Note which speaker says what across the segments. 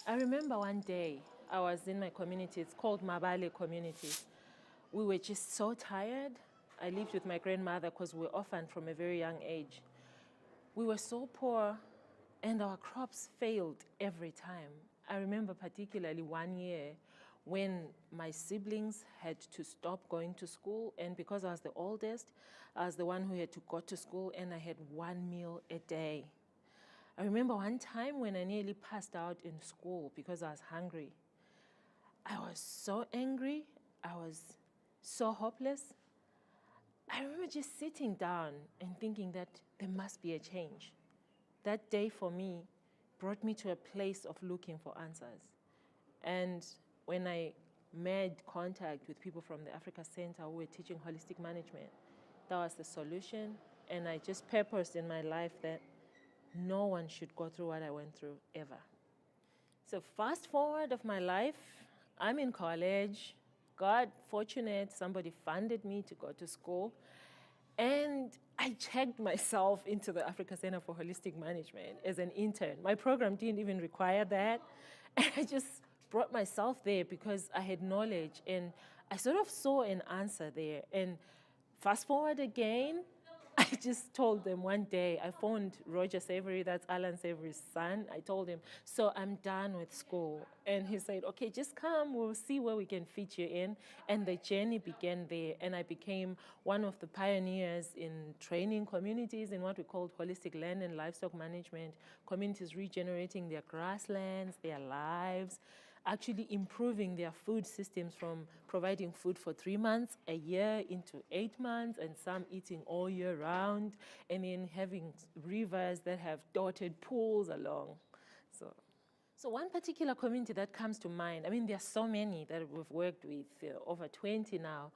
Speaker 1: I remember one day I was in my community. It's called Mabale community. We were just so tired. I lived with my grandmother because we were orphaned from a very young age. We were so poor and our crops failed every time. I remember particularly one year when my siblings had to stop going to school, and because I was the oldest, I was the one who had to go to school, and I had one meal a day. I remember one time when I nearly passed out in school because I was hungry. I was so angry. I was so hopeless. I remember just sitting down and thinking that there must be a change. That day for me brought me to a place of looking for answers. And when I made contact with people from the Africa Center who were teaching holistic management, that was the solution. And I just purposed in my life that no one should go through what I went through ever. So fast forward of my life, I'm in college. God, fortunate, somebody funded me to go to school. And I checked myself into the Africa Center for Holistic Management as an intern. My program didn't even require that. And I just brought myself there because I had knowledge and I sort of saw an answer there. And fast forward again, I just told them one day, I phoned Roger Savory, that's Alan Savory's son. I told him, so I'm done with school. And he said, okay, just come, we'll see where we can fit you in. And the journey began there. And I became one of the pioneers in training communities in what we called holistic land and livestock management, communities regenerating their grasslands, their lives, actually improving their food systems from providing food for 3 months, a year, into 8 months, and some eating all year round, and then having rivers that have dotted pools along. So one particular community that comes to mind, I mean, there are so many that we've worked with, over 20 now.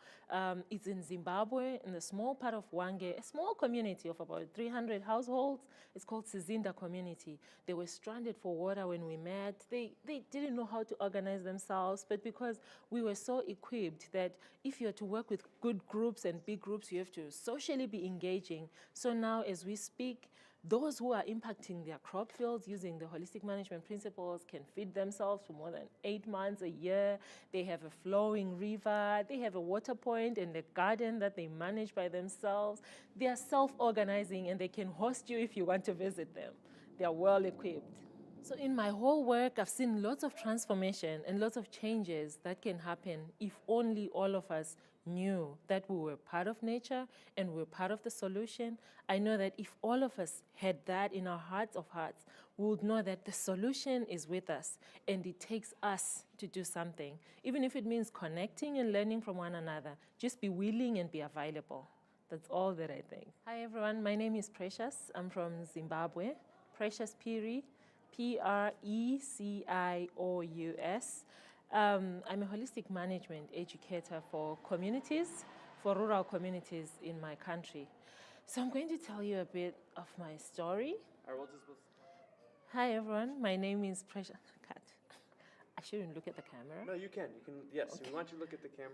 Speaker 1: It's in Zimbabwe, in the small part of Hwange, a small community of about 300 households. It's called Sizinda community. They were stranded for water when we met. They didn't know how to organize themselves, but because we were so equipped that if you're to work with good groups and big groups, you have to socially be engaging. So now as we speak, those who are impacting their crop fields using the holistic management principles can feed themselves for more than 8 months, a year. They have a flowing river. They have a water point and a garden that they manage by themselves. They are self-organizing and they can host you if you want to visit them. They are well equipped. So in my whole work, I've seen lots of transformation and lots of changes that can happen if only all of us knew that we were part of nature and we were part of the solution. I know that if all of us had that in our hearts of hearts, we would know that the solution is with us and it takes us to do something. Even if it means connecting and learning from one another, just be willing and be available. That's all that I think. Hi everyone, my name is Precious. I'm from Zimbabwe. Precious Phiri, Precious. I'm a holistic management educator for communities, for rural communities in my country. So I'm going to tell you a bit of my story. Hi everyone, my name is Precious. Cut. I shouldn't look at the camera.
Speaker 2: No, you can. Yes,
Speaker 1: Okay.
Speaker 2: we want you to look at the camera.